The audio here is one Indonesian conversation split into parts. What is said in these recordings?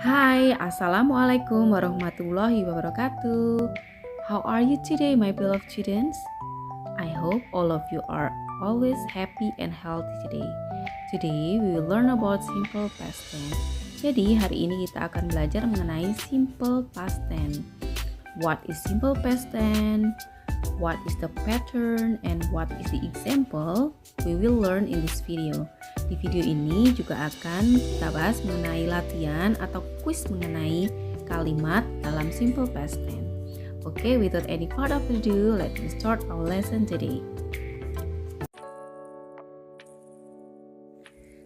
Hai, Assalamualaikum warahmatullahi wabarakatuh. How are you today, my beloved students? I hope all of you are always happy and healthy today. Today, we will learn about simple past tense. Jadi, hari ini kita akan belajar mengenai simple past tense. What is simple past tense? What is the pattern and what is the example? We will learn in this video. Di video ini juga akan kita bahas mengenai latihan atau kuis mengenai kalimat dalam simple past tense. Okay, without any further ado, let me start our lesson today.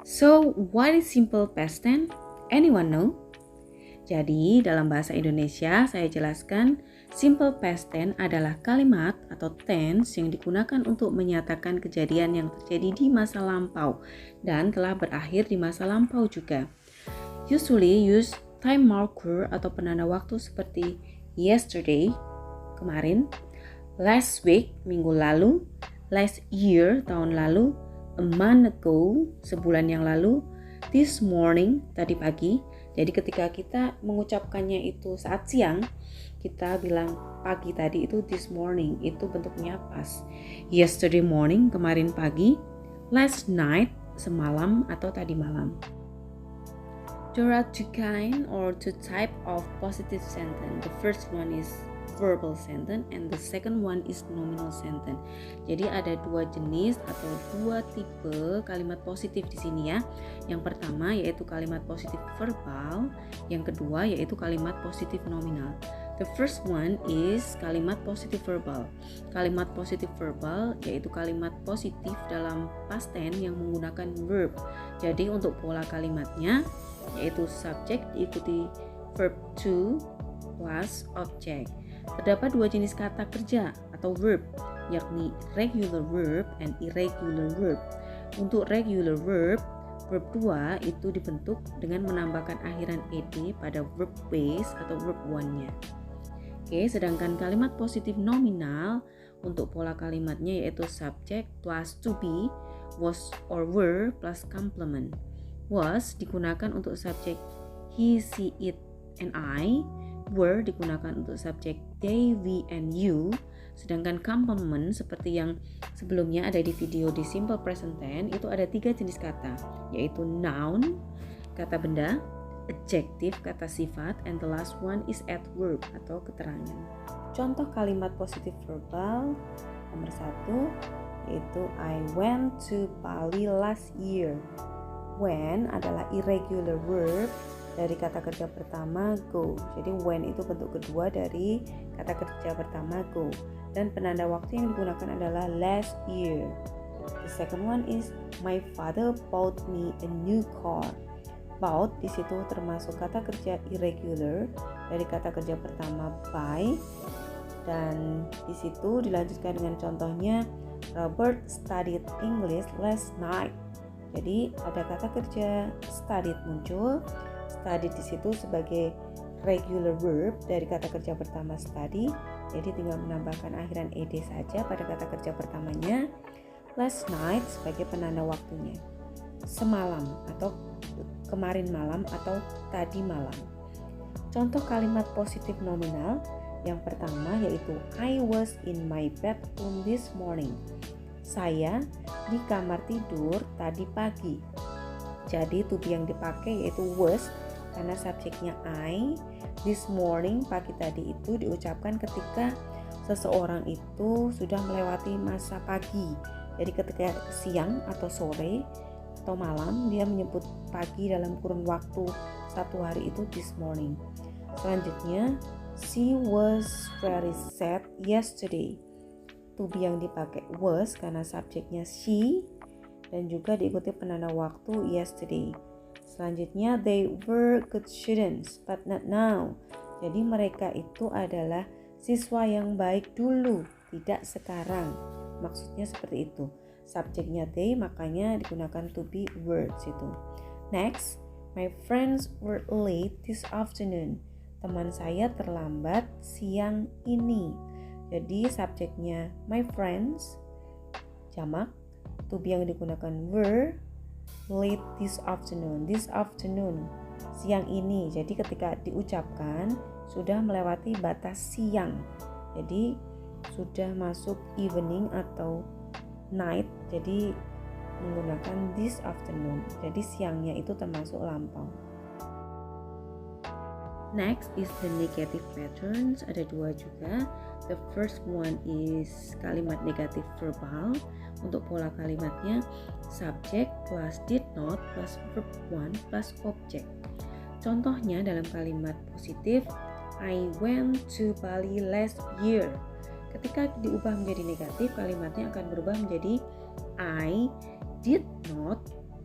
So, what is simple past tense? Anyone know? Jadi, dalam bahasa Indonesia saya jelaskan simple past tense adalah kalimat atau tense yang digunakan untuk menyatakan kejadian yang terjadi di masa lampau dan telah berakhir di masa lampau juga. Usually use time marker atau penanda waktu seperti yesterday, kemarin, last week, minggu lalu, last year, tahun lalu, a month ago, sebulan yang lalu, this morning, tadi pagi. Jadi ketika kita mengucapkannya itu saat siang, kita bilang pagi tadi itu this morning, itu bentuknya pas. Yesterday morning, kemarin pagi. Last night, semalam atau tadi malam. There are two kind or two type of positive sentence. The first one is verbal sentence and the second one is nominal sentence. Jadi ada dua jenis atau dua tipe kalimat positif di sini ya. Yang pertama yaitu kalimat positif verbal, yang kedua yaitu kalimat positif nominal. The first one is kalimat positif verbal. Kalimat positif verbal yaitu kalimat positif dalam past tense yang menggunakan verb. Jadi untuk pola kalimatnya yaitu subject diikuti verb to plus object. Terdapat dua jenis kata kerja atau verb, yakni regular verb and irregular verb. Untuk regular verb, verb 2 itu dibentuk dengan menambahkan akhiran ed pada verb base atau verb 1-nya. Oke, sedangkan kalimat positif nominal untuk pola kalimatnya yaitu subject plus to be, was or were plus complement. Was digunakan untuk subjek he, she, it, and I. Were digunakan untuk subjek they, we, and you. Sedangkan complement seperti yang sebelumnya ada di video di simple present tense itu ada 3 jenis kata, yaitu noun, kata benda, adjective, kata sifat, and the last one is adverb atau keterangan. Contoh kalimat positif verbal nomor 1 yaitu I went to Bali last year. When adalah irregular verb dari kata kerja pertama go. Jadi when itu bentuk kedua dari kata kerja pertama go. Dan penanda waktu yang digunakan adalah last year. The second one is my father bought me a new car. Bought di situ termasuk kata kerja irregular dari kata kerja pertama buy. Dan di situ dilanjutkan dengan contohnya Robert studied English last night. Jadi ada kata kerja studied muncul. Studied di situ sebagai regular verb dari kata kerja pertama study. Jadi tinggal menambahkan akhiran ed saja pada kata kerja pertamanya. Last night sebagai penanda waktunya. Semalam atau kemarin malam atau tadi malam. Contoh kalimat positif nominal yang pertama yaitu I was in my bedroom this morning. Saya di kamar tidur tadi pagi. Jadi to be yang dipakai yaitu was karena subjeknya I. This morning pagi tadi itu diucapkan ketika seseorang itu sudah melewati masa pagi. Jadi ketika siang atau sore atau malam dia menyebut pagi dalam kurun waktu satu hari itu this morning. Selanjutnya she was very sad yesterday. To be yang dipakai was karena subjeknya she dan juga diikuti penanda waktu yesterday. Selanjutnya they were good students but not now. Jadi mereka itu adalah siswa yang baik dulu, tidak sekarang. Maksudnya seperti itu. Subjeknya they makanya digunakan to be words itu. Next, my friends were late this afternoon. Teman saya terlambat siang ini. Jadi subjeknya my friends jamak, to be yang digunakan were late this afternoon. This afternoon siang ini. Jadi ketika diucapkan sudah melewati batas siang. Jadi sudah masuk evening atau night. Jadi menggunakan this afternoon. Jadi siangnya itu termasuk lampau. Next is the negative patterns. Ada 2 juga. The first one is kalimat negatif verbal. Untuk pola kalimatnya subject plus did not plus verb 1 plus object. Contohnya dalam kalimat positif, I went to Bali last year. Ketika diubah menjadi negatif, kalimatnya akan berubah menjadi I did not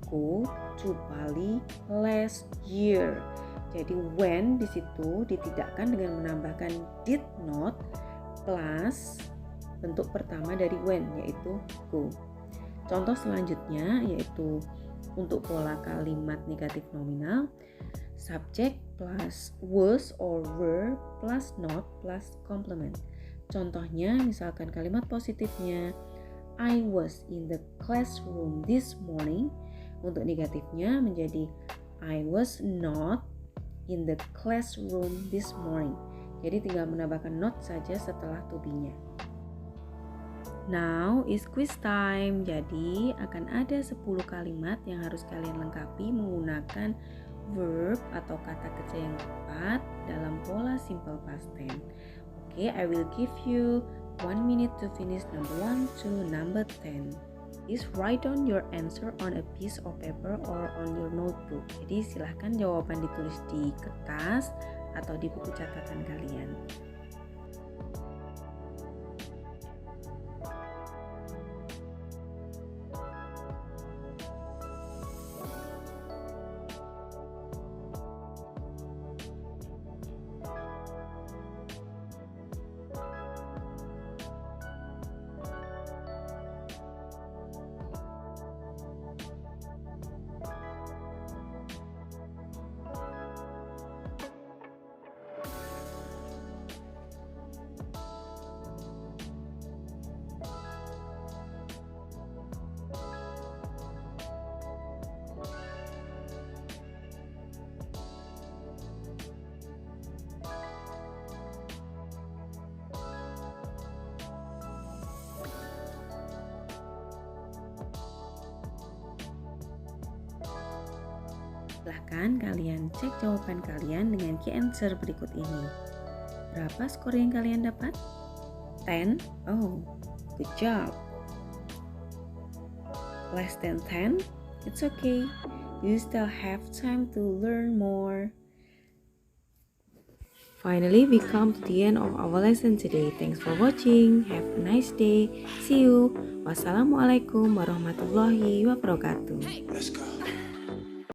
go to Bali last year. Jadi when di situ ditidakkan dengan menambahkan did not plus bentuk pertama dari when, yaitu go. Contoh selanjutnya yaitu untuk pola kalimat negatif nominal, subject plus was or were plus not plus complement. Contohnya misalkan kalimat positifnya I was in the classroom this morning. Untuk negatifnya menjadi I was not in the classroom this morning. Jadi tinggal menambahkan not saja setelah to be-nya. Now is quiz time. Jadi akan ada 10 kalimat yang harus kalian lengkapi menggunakan verb atau kata kerja yang tepat dalam pola simple past tense. Okay, I will give you 1 minute to finish number 1 to number 10. Please write down your answer on a piece of paper or on your notebook. Jadi silahkan jawaban ditulis di kertas atau di buku catatan kalian. Silahkan kalian cek jawaban kalian dengan key answer berikut ini. Berapa skor yang kalian dapat? 10? Oh, good job. Less than 10? It's okay. You still have time to learn more. Finally, we come to the end of our lesson today. Thanks for watching. Have a nice day. See you. Wassalamualaikum warahmatullahi wabarakatuh. Let's go.